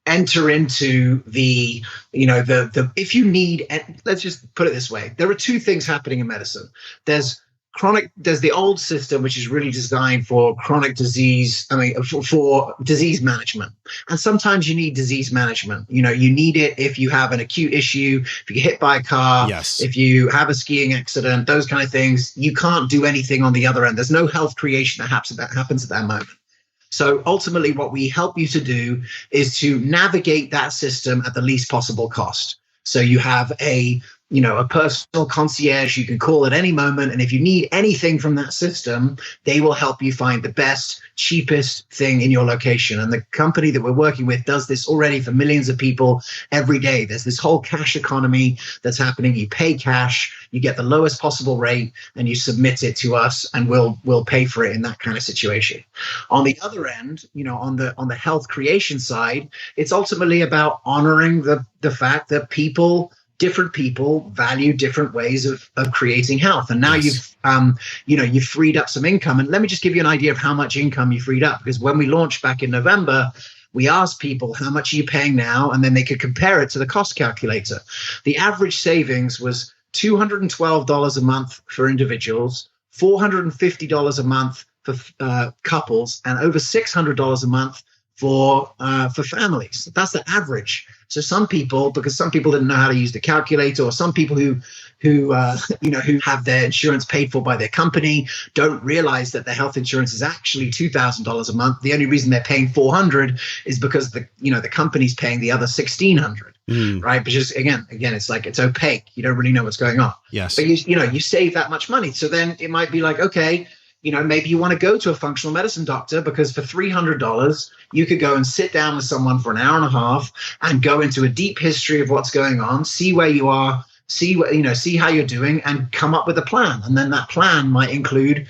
enter into the if you need, let's just put it this way. There are two things happening in medicine. There's the old system, which is really designed for chronic disease. For disease management. And sometimes you need disease management. You need it if you have an acute issue, if you get hit by a car, yes, if you have a skiing accident, those kind of things. You can't do anything on the other end. There's no health creation that happens at that moment. So ultimately, what we help you to do is to navigate that system at the least possible cost. So you have a personal concierge you can call at any moment. And if you need anything from that system, they will help you find the best, cheapest thing in your location. And the company that we're working with does this already for millions of people every day. There's this whole cash economy that's happening. You pay cash, you get the lowest possible rate, and you submit it to us, and we'll pay for it in that kind of situation. On the other end, on the health creation side, it's ultimately about honoring the fact that different people value different ways of creating health. And now yes, you've freed up some income. And let me just give you an idea of how much income you freed up. Because when we launched back in November, we asked people, how much are you paying now? And then they could compare it to the cost calculator. The average savings was $212 a month for individuals, $450 a month for couples, and over $600 a month for families. That's the average. So some people, because some people didn't know how to use the calculator, or some people who have their insurance paid for by their company, don't realize that their health insurance is actually $2,000 a month. The only reason they're paying $400 is because the company's paying the other $1,600, right? But just again, it's like, it's opaque. You don't really know what's going on. Yes. But you save that much money. So then it might be like, okay, maybe you want to go to a functional medicine doctor, because for $300, you could go and sit down with someone for an hour and a half and go into a deep history of what's going on, see where you are, see how you're doing, and come up with a plan. And then that plan might include,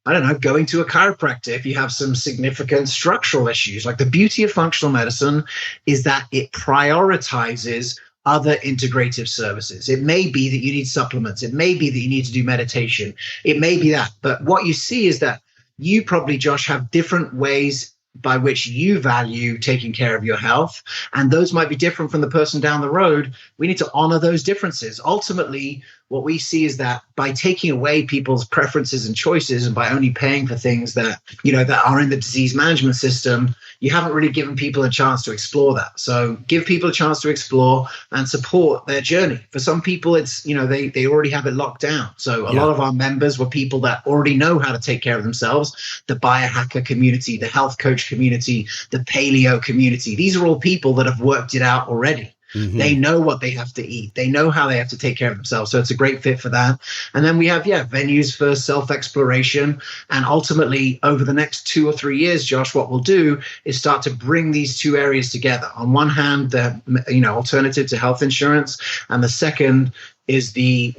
going to a chiropractor if you have some significant structural issues. Like, the beauty of functional medicine is that it prioritizes other integrative services. It may be that you need supplements. It may be that you need to do meditation. It may be that. But what you see is that you probably, Josh, have different ways by which you value taking care of your health. And those might be different from the person down the road. We need to honor those differences. Ultimately, what we see is that by taking away people's preferences and choices, and by only paying for things that are in the disease management system, you haven't really given people a chance to explore that. So give people a chance to explore and support their journey. For some people, it's, they already have it locked down. So a lot of our members were people that already know how to take care of themselves. The biohacker community, the health coach community, the paleo community. These are all people that have worked it out already. Mm-hmm. They know what they have to eat. They know how they have to take care of themselves. So it's a great fit for that. And then we have, venues for self-exploration. And ultimately, over the next 2 or 3 years, Josh, what we'll do is start to bring these two areas together. On one hand, the alternative to health insurance. And the second is the,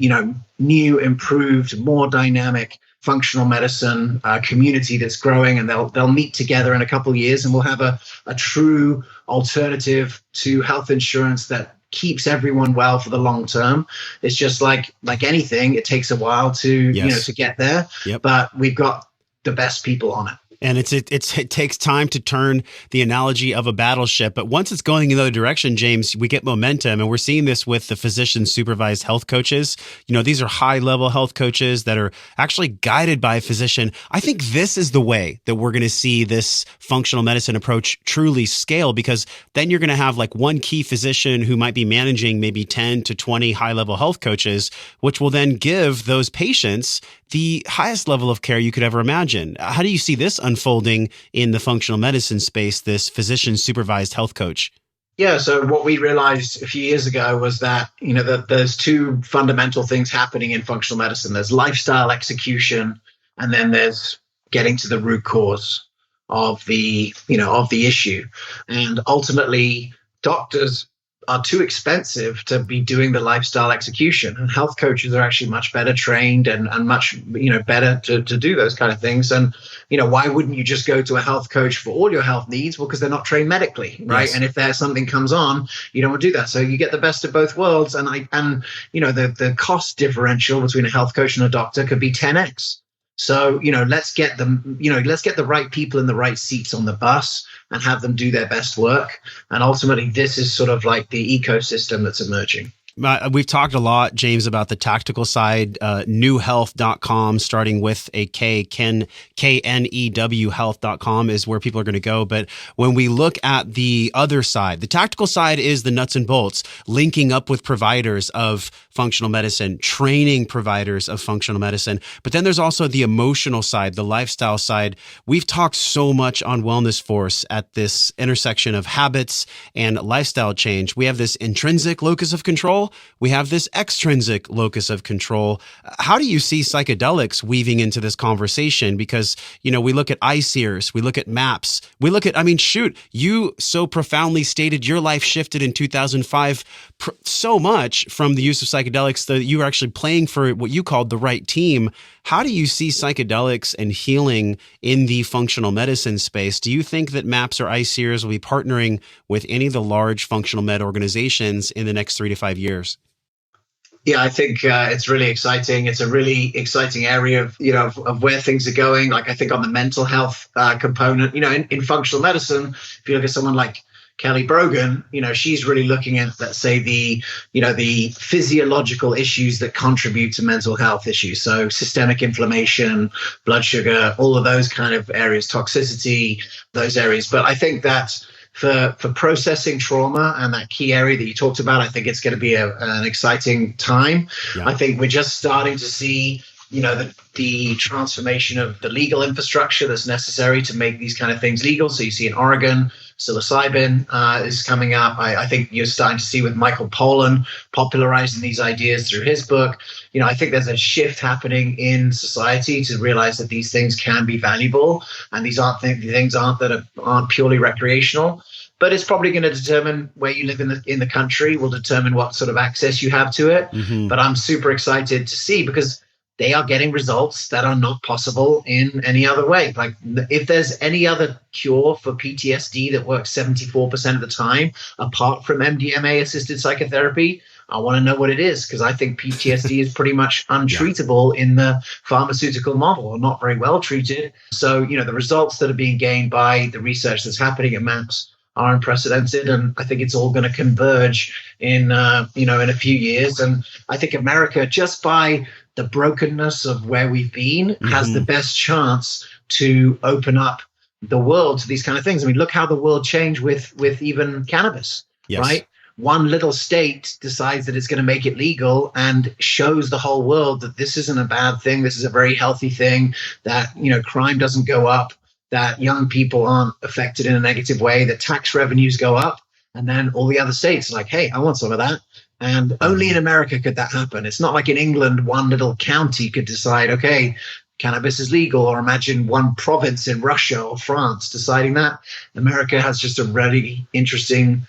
new, improved, more dynamic functional medicine community that's growing, and they'll meet together in a couple of years, and we'll have a true alternative to health insurance that keeps everyone well for the long term. It's just like anything, it takes a while to to get there. Yep. But we've got the best people on it. And it takes time to turn the analogy of a battleship. But once it's going in the other direction, James, we get momentum. And we're seeing this with the physician supervised health coaches. These are high level health coaches that are actually guided by a physician. I think this is the way that we're going to see this functional medicine approach truly scale, because then you're going to have like one key physician who might be managing maybe 10 to 20 high level health coaches, which will then give those patients the highest level of care you could ever imagine. How do you see this unfolding in the functional medicine space, this physician supervised health coach? Yeah, so what we realized a few years ago was that, that there's two fundamental things happening in functional medicine. There's lifestyle execution, and then there's getting to the root cause of the issue. And ultimately, doctors are too expensive to be doing the lifestyle execution. And health coaches are actually much better trained and much, better to do those kind of things. And, why wouldn't you just go to a health coach for all your health needs? Well, because they're not trained medically, right? Yes. And if there's something comes on, you don't want to do that. So you get the best of both worlds. And the cost differential between a health coach and a doctor could be 10x. So, let's get them, let's get the right people in the right seats on the bus and have them do their best work. And ultimately, this is sort of like the ecosystem that's emerging. We've talked a lot, James, about the tactical side, newhealth.com, starting with a K, KNEW health.com is where people are going to go. But when we look at the other side, the tactical side is the nuts and bolts, linking up with providers of functional medicine, training providers of functional medicine. But then there's also the emotional side, the lifestyle side. We've talked so much on Wellness Force at this intersection of habits and lifestyle change. We have this intrinsic locus of control. We have this extrinsic locus of control. How do you see psychedelics weaving into this conversation? Because, we look at ICEERs, we look at MAPS, we look at, you so profoundly stated your life shifted in 2005 so much from the use of psychedelics that you were actually playing for what you called the right team. How do you see psychedelics and healing in the functional medicine space? Do you think that MAPS or ICEERs will be partnering with any of the large functional med organizations in the next 3 to 5 years? Yeah, I think it's really exciting. It's a really exciting area of where things are going. Like, I think on the mental health component, in functional medicine, if you look at someone like Kelly Brogan, she's really looking at, let's say, the physiological issues that contribute to mental health issues. So systemic inflammation, blood sugar, all of those kind of areas, toxicity, those areas. But I think that for processing trauma and that key area that you talked about, I think it's going to be an exciting time. Yeah. I think we're just starting to see the transformation of the legal infrastructure that's necessary to make these kind of things legal. So you see in Oregon, psilocybin is coming up. I think you're starting to see with Michael Pollan popularizing these ideas through his book. I think there's a shift happening in society to realize that these things can be valuable, and these aren't things aren't purely recreational. But it's probably going to determine where you live in the country, will determine what sort of access you have to it. Mm-hmm. But I'm super excited to see, because they are getting results that are not possible in any other way. Like, if there's any other cure for PTSD that works 74% of the time, apart from MDMA-assisted psychotherapy, I want to know what it is, because I think PTSD is pretty much untreatable in the pharmaceutical model, or not very well treated. So, the results that are being gained by the research that's happening at MAPS are unprecedented, and I think it's all going to converge in a few years. And I think America, just by the brokenness of where we've been, has the best chance to open up the world to these kind of things. Look how the world changed with even cannabis, right? One little state decides that it's going to make it legal and shows the whole world that this isn't a bad thing. This is a very healthy thing, that, crime doesn't go up, that young people aren't affected in a negative way, that tax revenues go up. And then all the other states are like, hey, I want some of that. And only in America could that happen. It's not like in England, one little county could decide, okay, cannabis is legal, or imagine one province in Russia or France deciding that. America has just a really interesting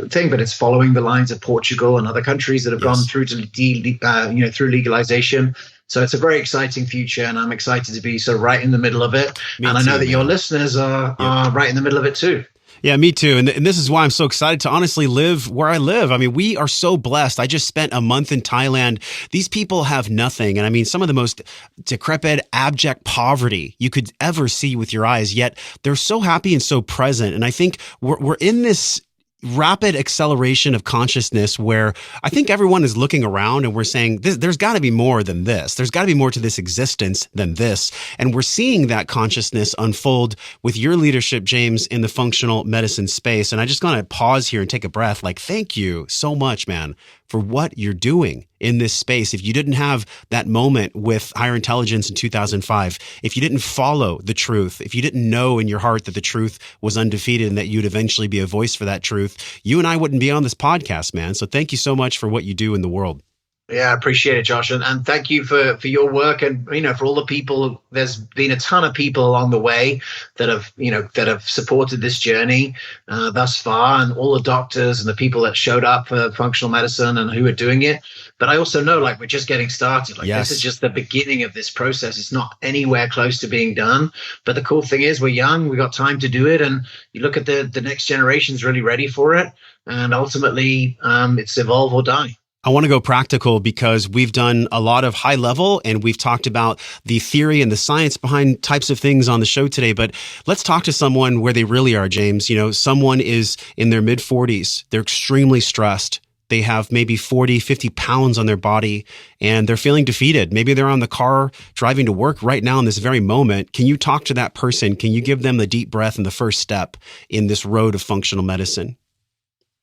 thing, but it's following the lines of Portugal and other countries that have gone through to through legalization. So it's a very exciting future, and I'm excited to be sort of right in the middle of it. And I know that your listeners are right in the middle of it too. Yeah, me too. And this is why I'm so excited to honestly live where I live. We are so blessed. I just spent a month in Thailand. These people have nothing. And some of the most decrepit, abject poverty you could ever see with your eyes, yet they're so happy and so present. And I think we're in this rapid acceleration of consciousness where I think everyone is looking around and we're saying, there's got to be more than this. There's got to be more to this existence than this. And we're seeing that consciousness unfold with your leadership, James, in the functional medicine space. And I just want to pause here and take a breath. Like, thank you so much, man, for what you're doing in this space. If you didn't have that moment with higher intelligence in 2005, if you didn't follow the truth, if you didn't know in your heart that the truth was undefeated and that you'd eventually be a voice for that truth, you and I wouldn't be on this podcast, man. So thank you so much for what you do in the world. Yeah, I appreciate it, Josh, and thank you for your work, and for all the people. There's been a ton of people along the way that have supported this journey thus far, and all the doctors and the people that showed up for functional medicine and who are doing it. But I also know, like, we're just getting started. Like, Yes. This is just the beginning of this process. It's not anywhere close to being done. But the cool thing is, we're young, we got time to do it, and you look at the next generation's really ready for it, and ultimately, it's evolve or die. I want to go practical because we've done a lot of high level and we've talked about the theory and the science behind types of things on the show today. But let's talk to someone where they really are, James. Someone is in their mid 40s. They're extremely stressed. They have maybe 40, 50 pounds on their body and they're feeling defeated. Maybe they're on the car driving to work right now in this very moment. Can you talk to that person? Can you give them the deep breath and the first step in this road of functional medicine?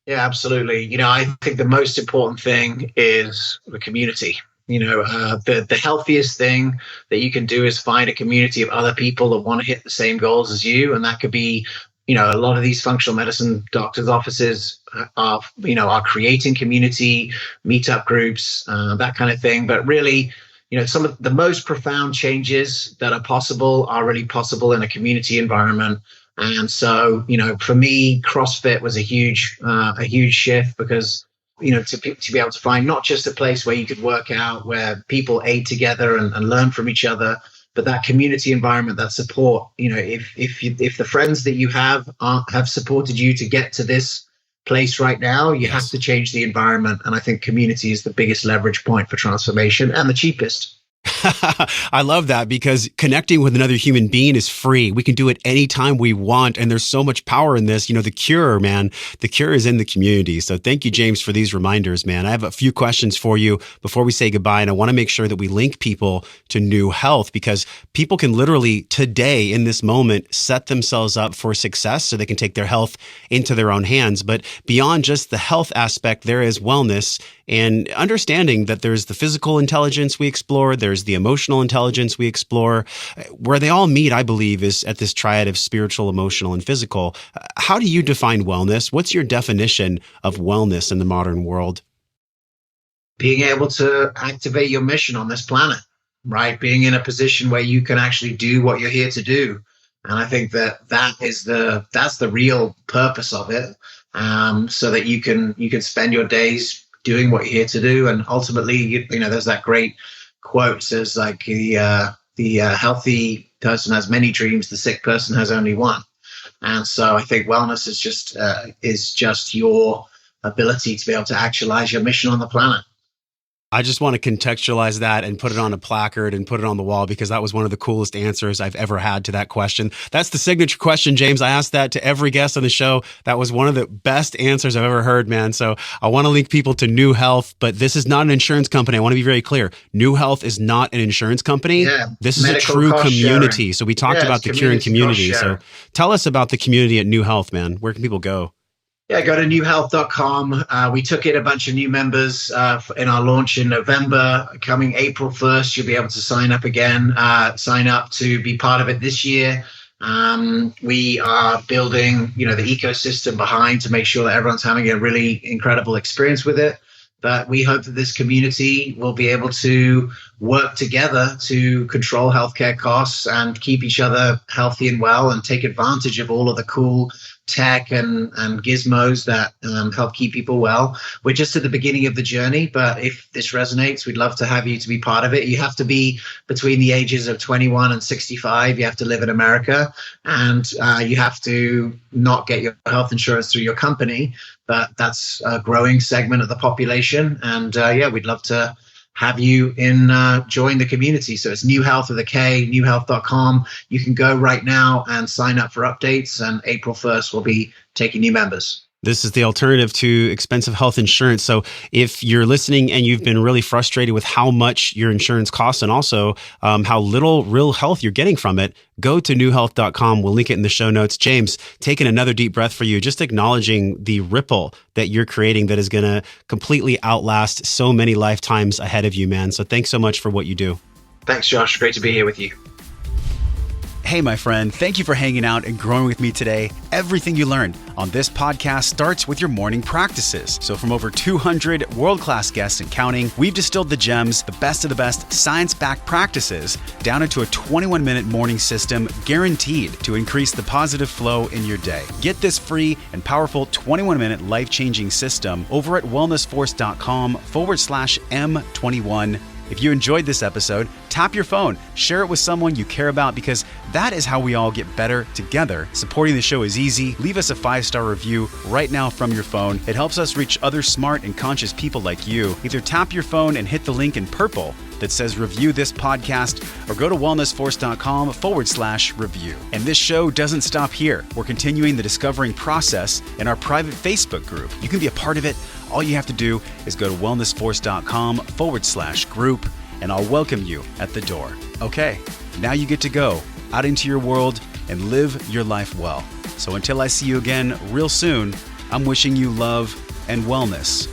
Yeah, absolutely. I think the most important thing is the community. The healthiest thing that you can do is find a community of other people that want to hit the same goals as you. And that could be, a lot of these functional medicine doctors' offices are creating community, meetup groups, that kind of thing. But really, some of the most profound changes that are possible are really possible in a community environment. And so, for me, CrossFit was a huge shift because, to be able to find not just a place where you could work out, where people ate together and learn from each other, but that community environment, that support. If the friends that you have supported you to get to this place right now, you have to change the environment. And I think community is the biggest leverage point for transformation and the cheapest. I love that because connecting with another human being is free. We can do it anytime we want. And there's so much power in this. The cure, man, the cure is in the community. So thank you, James, for these reminders, man. I have a few questions for you before we say goodbye. And I want to make sure that we link people to New Health because people can literally today in this moment set themselves up for success so they can take their health into their own hands. But beyond just the health aspect, there is wellness and understanding that there's the physical intelligence we explore, there's the emotional intelligence we explore. Where they all meet, I believe, is at this triad of spiritual, emotional, and physical. How do you define wellness? What's your definition of wellness in the modern world? Being able to activate your mission on this planet, right? Being in a position where you can actually do what you're here to do. And I think that's the real purpose of it. So that you can spend your days doing what you're here to do. And ultimately, there's that great quote says, like, the healthy person has many dreams, the sick person has only one. And so I think wellness is just your ability to be able to actualize your mission on the planet. I just want to contextualize that and put it on a placard and put it on the wall because that was one of the coolest answers I've ever had to that question. That's the signature question, James. I asked that to every guest on the show. That was one of the best answers I've ever heard, man. So I want to link people to New Health, but this is not an insurance company. I want to be very clear. New Health is not an insurance company. Yeah, this is a true community. So we talked about the cure and community. So tell us about the community at New Health, man. Where can people go? Yeah, go to newhealth.com. We took in a bunch of new members in our launch in November. Coming April 1st, you'll be able to sign up again, sign up to be part of it this year. We are building, the ecosystem behind to make sure that everyone's having a really incredible experience with it. But we hope that this community will be able to work together to control healthcare costs and keep each other healthy and well and take advantage of all of the cool tech and gizmos that help keep people well. We're just at the beginning of the journey, but if this resonates, we'd love to have you to be part of it. You have to be between the ages of 21 and 65. You have to live in America, and you have to not get your health insurance through your company, but that's a growing segment of the population. And we'd love to have you join the community. So it's New Health with a K, newhealth.com. You can go right now and sign up for updates. And April 1st, we'll be taking new members. This is the alternative to expensive health insurance. So if you're listening and you've been really frustrated with how much your insurance costs and also how little real health you're getting from it, go to newhealth.com. We'll link it in the show notes. James, taking another deep breath for you, just acknowledging the ripple that you're creating that is going to completely outlast so many lifetimes ahead of you, man. So thanks so much for what you do. Thanks, Josh. Great to be here with you. Hey, my friend, thank you for hanging out and growing with me today. Everything you learned on this podcast starts with your morning practices. So from over 200 world-class guests and counting, we've distilled the gems, the best of the best science-backed practices down into a 21-minute morning system guaranteed to increase the positive flow in your day. Get this free and powerful 21-minute life-changing system over at wellnessforce.com/M21. If you enjoyed this episode, tap your phone, share it with someone you care about, because that is how we all get better together. Supporting the show is easy. Leave us a 5-star review right now from your phone. It helps us reach other smart and conscious people like you. Either tap your phone and hit the link in purple that says review this podcast, or go to wellnessforce.com/review. And this show doesn't stop here. We're continuing the discovering process in our private Facebook group. You can be a part of it. All you have to do is go to wellnessforce.com/group, and I'll welcome you at the door. Okay, now you get to go out into your world and live your life well. So until I see you again real soon, I'm wishing you love and wellness